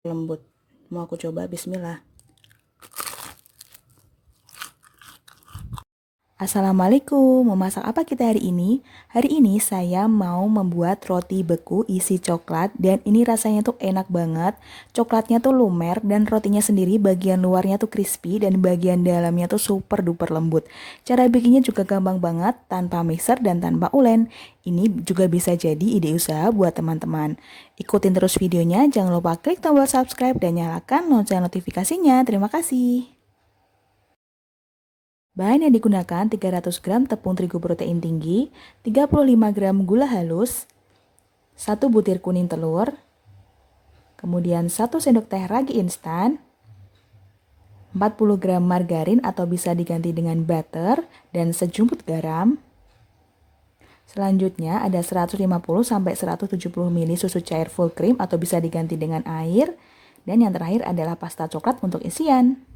lembut. Mau aku coba, bismillah. Assalamualaikum, mau masak apa kita hari ini? Hari ini saya mau membuat roti beku isi coklat dan ini rasanya tuh enak banget. Coklatnya tuh lumer dan rotinya sendiri bagian luarnya tuh crispy dan bagian dalamnya tuh super duper lembut. Cara bikinnya juga gampang banget tanpa mixer dan tanpa ulen. Ini juga bisa jadi ide usaha buat teman-teman. Ikutin terus videonya, jangan lupa klik tombol subscribe dan nyalakan lonceng notifikasinya. Terima kasih. Bahan yang digunakan 300 gram tepung terigu protein tinggi, 35 gram gula halus, 1 butir kuning telur, kemudian 1 sendok teh ragi instan, 40 gram margarin atau bisa diganti dengan butter, dan sejumput garam. Selanjutnya ada 150-170 ml susu cair full cream atau bisa diganti dengan air. Dan yang terakhir adalah pasta coklat untuk isian.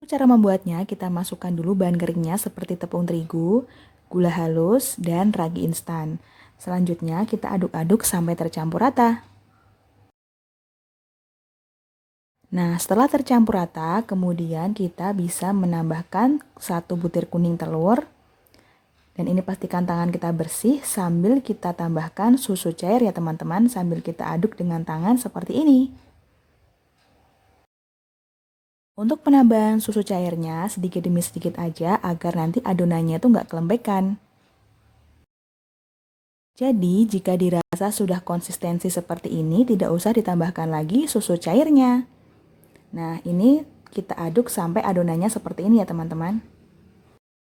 Cara membuatnya, kita masukkan dulu bahan keringnya seperti tepung terigu, gula halus, dan ragi instan. Selanjutnya kita aduk-aduk sampai tercampur rata. Nah, setelah tercampur rata, kemudian kita bisa menambahkan 1 butir kuning telur. Dan ini pastikan tangan kita bersih sambil kita tambahkan susu cair ya teman-teman, sambil kita aduk dengan tangan seperti ini. Untuk penambahan susu cairnya sedikit demi sedikit aja agar nanti adonannya tuh nggak kelembekan. Jadi jika dirasa sudah konsistensi seperti ini, tidak usah ditambahkan lagi susu cairnya. Nah ini kita aduk sampai adonannya seperti ini ya teman-teman.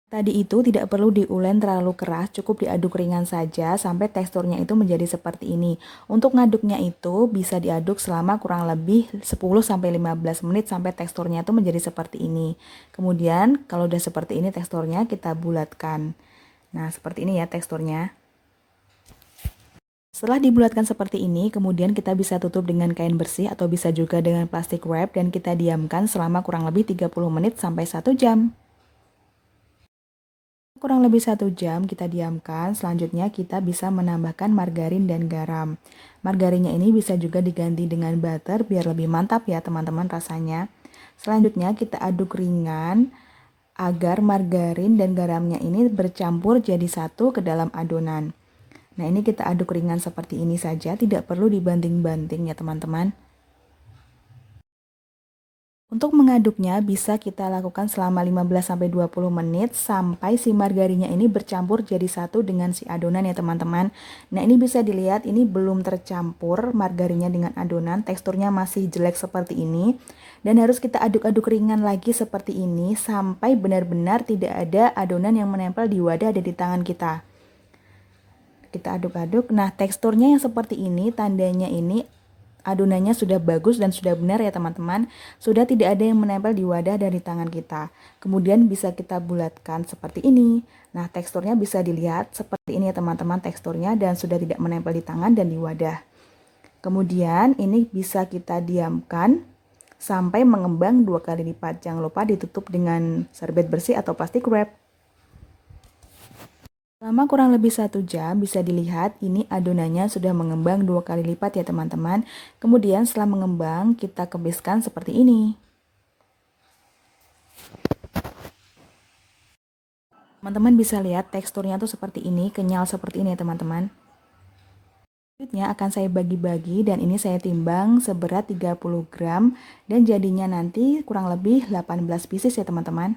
Tadi itu tidak perlu diulen terlalu keras, cukup diaduk ringan saja sampai teksturnya itu menjadi seperti ini. Untuk ngaduknya itu bisa diaduk selama kurang lebih 10-15 menit sampai teksturnya itu menjadi seperti ini. Kemudian kalau udah seperti ini teksturnya kita bulatkan. Nah seperti ini ya teksturnya. Setelah dibulatkan seperti ini, kemudian kita bisa tutup dengan kain bersih atau bisa juga dengan plastik wrap dan kita diamkan selama kurang lebih 30 menit sampai 1 jam. Kurang lebih 1 jam kita diamkan, selanjutnya kita bisa menambahkan margarin dan garam. Margarinnya ini bisa juga diganti dengan butter biar lebih mantap ya teman-teman rasanya. Selanjutnya kita aduk ringan agar margarin dan garamnya ini bercampur jadi satu ke dalam adonan. Nah ini kita aduk ringan seperti ini saja, tidak perlu dibanting-banting ya teman-teman. Untuk mengaduknya bisa kita lakukan selama 15-20 menit sampai si margarinnya ini bercampur jadi satu dengan si adonan ya teman-teman. Nah ini bisa dilihat ini belum tercampur margarinnya dengan adonan, teksturnya masih jelek seperti ini. Dan harus kita aduk-aduk ringan lagi seperti ini sampai benar-benar tidak ada adonan yang menempel di wadah dan di tangan kita. Kita aduk-aduk, nah teksturnya yang seperti ini, tandanya ini adonannya sudah bagus dan sudah benar ya teman-teman. Sudah tidak ada yang menempel di wadah dari tangan kita. Kemudian bisa kita bulatkan seperti ini. Nah teksturnya bisa dilihat seperti ini ya teman-teman teksturnya dan sudah tidak menempel di tangan dan di wadah. Kemudian ini bisa kita diamkan sampai mengembang 2 kali lipat. Jangan lupa ditutup dengan serbet bersih atau plastik wrap. Selama kurang lebih 1 jam bisa dilihat ini adonannya sudah mengembang 2 kali lipat ya teman-teman. Kemudian setelah mengembang kita kebiskan seperti ini. Teman-teman bisa lihat teksturnya tuh seperti ini, kenyal seperti ini ya teman-teman. Selanjutnya akan saya bagi-bagi dan ini saya timbang seberat 30 gram dan jadinya nanti kurang lebih 18 pieces ya teman-teman.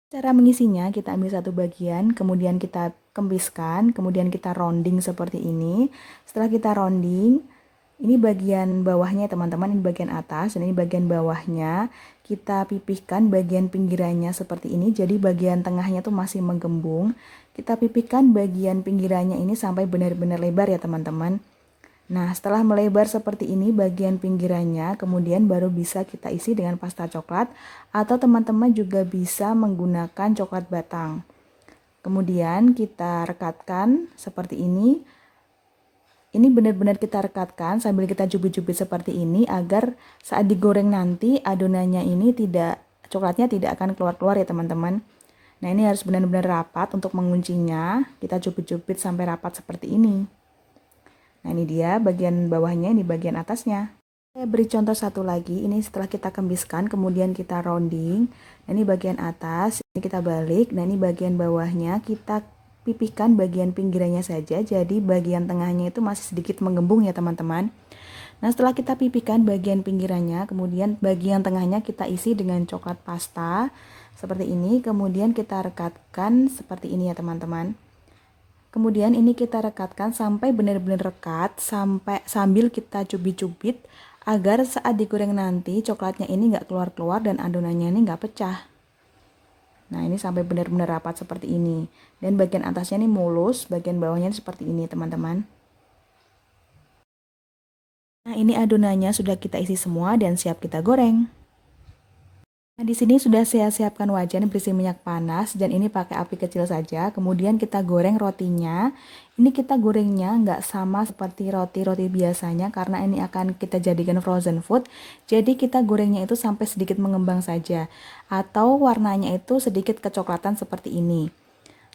Cara mengisinya, kita ambil satu bagian, kemudian kita kempiskan, kemudian kita rounding seperti ini. Setelah kita rounding, ini bagian bawahnya teman-teman, ini bagian atas, dan ini bagian bawahnya. Kita pipihkan bagian pinggirannya seperti ini, jadi bagian tengahnya tuh masih menggembung. Kita pipihkan bagian pinggirannya ini sampai benar-benar lebar ya teman-teman. Nah, setelah melebar seperti ini bagian pinggirannya, kemudian baru bisa kita isi dengan pasta coklat atau teman-teman juga bisa menggunakan coklat batang. Kemudian kita rekatkan seperti ini. Ini benar-benar kita rekatkan sambil kita jubit-jubit seperti ini agar saat digoreng nanti adonannya ini coklatnya tidak akan keluar-keluar ya teman-teman. Nah, ini harus benar-benar rapat untuk menguncinya. Kita jubit-jubit sampai rapat seperti ini. Nah ini dia bagian bawahnya, ini bagian atasnya. Saya beri contoh satu lagi, ini setelah kita kembiskan kemudian kita rounding. Nah ini bagian atas, ini kita balik. Nah ini bagian bawahnya kita pipihkan bagian pinggirannya saja, jadi bagian tengahnya itu masih sedikit menggembung ya teman-teman. Nah setelah kita pipihkan bagian pinggirannya, kemudian bagian tengahnya kita isi dengan coklat pasta seperti ini, kemudian kita rekatkan seperti ini ya teman-teman. Kemudian ini kita rekatkan sampai benar-benar rekat, sambil kita cubit-cubit agar saat digoreng nanti coklatnya ini nggak keluar-keluar dan adonannya ini nggak pecah. Nah ini sampai benar-benar rapat seperti ini. Dan bagian atasnya ini mulus, bagian bawahnya seperti ini teman-teman. Nah ini adonannya sudah kita isi semua dan siap kita goreng. Nah, di sini sudah saya siapkan wajan berisi minyak panas dan ini pakai api kecil saja. Kemudian kita goreng rotinya. Ini kita gorengnya nggak sama seperti roti-roti biasanya karena ini akan kita jadikan frozen food. Jadi kita gorengnya itu sampai sedikit mengembang saja atau warnanya itu sedikit kecoklatan seperti ini.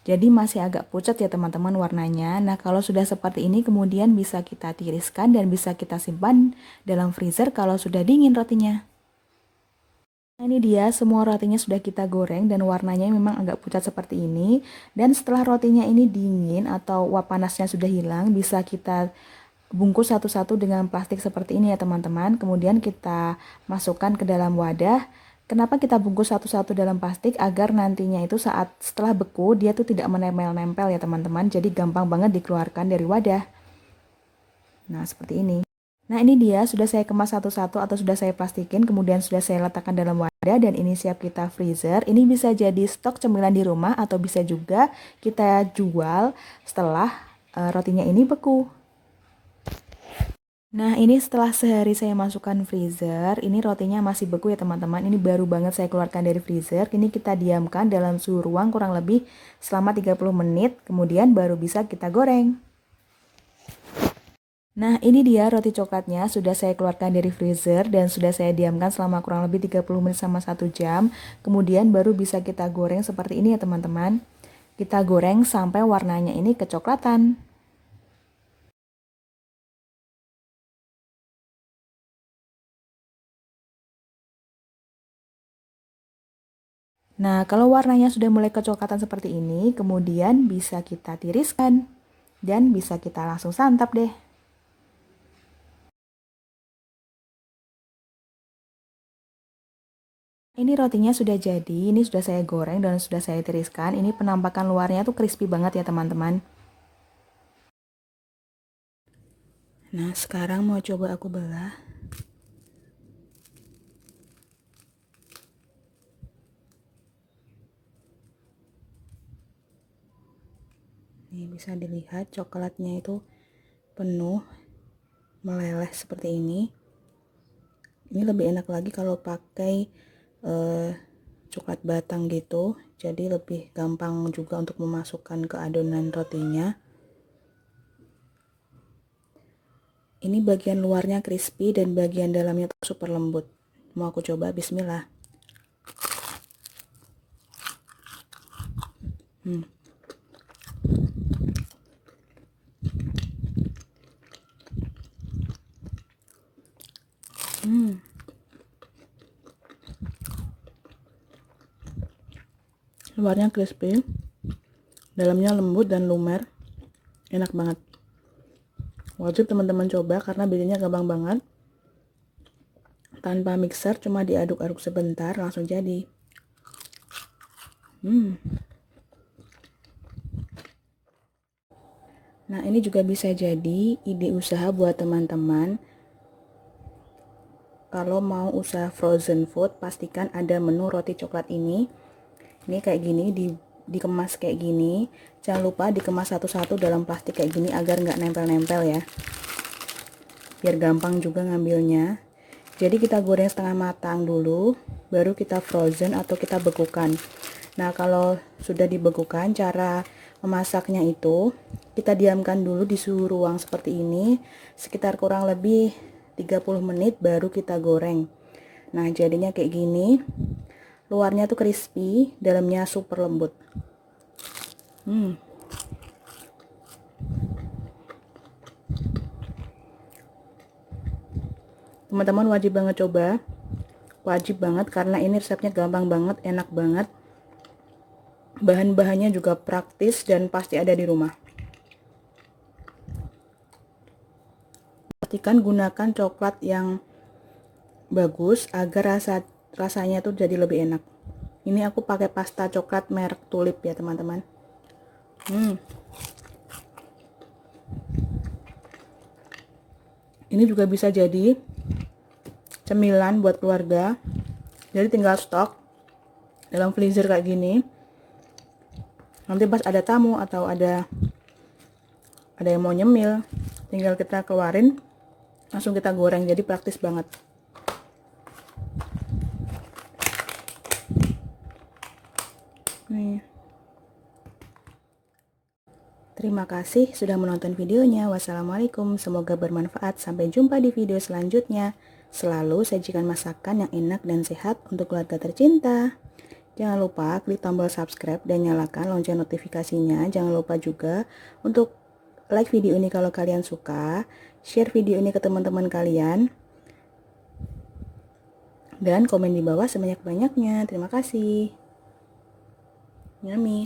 Jadi masih agak pucat ya teman-teman warnanya. Nah kalau sudah seperti ini kemudian bisa kita tiriskan dan bisa kita simpan dalam freezer kalau sudah dingin rotinya. Nah ini dia semua rotinya sudah kita goreng dan warnanya memang agak pucat seperti ini. Dan setelah rotinya ini dingin atau uap panasnya sudah hilang, bisa kita bungkus satu-satu dengan plastik seperti ini ya teman-teman. Kemudian kita masukkan ke dalam wadah. Kenapa kita bungkus satu-satu dalam plastik? Agar nantinya itu saat setelah beku dia tuh tidak menempel-nempel ya teman-teman. Jadi gampang banget dikeluarkan dari wadah. Nah seperti ini. Nah ini dia sudah saya kemas satu-satu atau sudah saya plastikin, kemudian sudah saya letakkan dalam wadah dan ini siap kita freezer. Ini bisa jadi stok cemilan di rumah atau bisa juga kita jual setelah rotinya ini beku. Nah ini setelah sehari saya masukkan freezer, ini rotinya masih beku ya teman-teman. Ini baru banget saya keluarkan dari freezer. Ini kita diamkan dalam suhu ruang kurang lebih selama 30 menit, kemudian baru bisa kita goreng. Nah ini dia roti coklatnya sudah saya keluarkan dari freezer dan sudah saya diamkan selama kurang lebih 30 menit sama 1 jam. Kemudian baru bisa kita goreng seperti ini ya teman-teman. Kita goreng sampai warnanya ini kecoklatan. Nah kalau warnanya sudah mulai kecoklatan seperti ini, kemudian bisa kita tiriskan dan bisa kita langsung santap deh. Ini rotinya sudah jadi, ini sudah saya goreng dan sudah saya tiriskan. Ini penampakan luarnya tuh crispy banget ya teman-teman. Nah sekarang mau coba aku belah. Nih bisa dilihat coklatnya itu penuh, meleleh seperti ini. Ini lebih enak lagi kalau pakai coklat batang gitu, jadi lebih gampang juga untuk memasukkan ke adonan rotinya. Ini bagian luarnya crispy dan bagian dalamnya tuh super lembut. Mau aku coba, bismillah. Luarnya crispy, dalamnya lembut dan lumer, enak banget. Wajib teman-teman coba karena bikinnya gampang banget. Tanpa mixer, cuma diaduk-aduk sebentar langsung jadi. Nah ini juga bisa jadi ide usaha buat teman-teman. Kalau mau usaha frozen food, pastikan ada menu roti coklat ini. Ini kayak gini, dikemas kayak gini. Jangan lupa dikemas satu-satu dalam plastik kayak gini agar nggak nempel-nempel ya. Biar gampang juga ngambilnya. Jadi kita goreng setengah matang dulu, baru kita frozen atau kita bekukan. Nah kalau sudah dibekukan, cara memasaknya itu kita diamkan dulu di suhu ruang seperti ini sekitar kurang lebih 30 menit baru kita goreng. Nah jadinya kayak gini, luarnya tuh crispy, dalamnya super lembut. Teman-teman wajib banget coba. Wajib banget karena ini resepnya gampang banget, enak banget. Bahan-bahannya juga praktis dan pasti ada di rumah. Pastikan gunakan coklat yang bagus agar rasanya tuh jadi lebih enak. Ini aku pakai pasta coklat merek Tulip ya teman-teman. Ini juga bisa jadi cemilan buat keluarga. Jadi tinggal stok dalam freezer kayak gini. Nanti pas ada tamu atau ada yang mau nyemil, tinggal kita keluarin, langsung kita goreng. Jadi praktis banget. Nih. Terima kasih sudah menonton videonya. Wassalamualaikum, semoga bermanfaat. Sampai jumpa di video selanjutnya. Selalu sajikan masakan yang enak dan sehat untuk keluarga tercinta. Jangan lupa klik tombol subscribe dan nyalakan lonceng notifikasinya. Jangan lupa juga untuk like video ini kalau kalian suka. Share video ini ke teman-teman kalian. Dan komen di bawah sebanyak-banyaknya. Terima kasih. Yummy.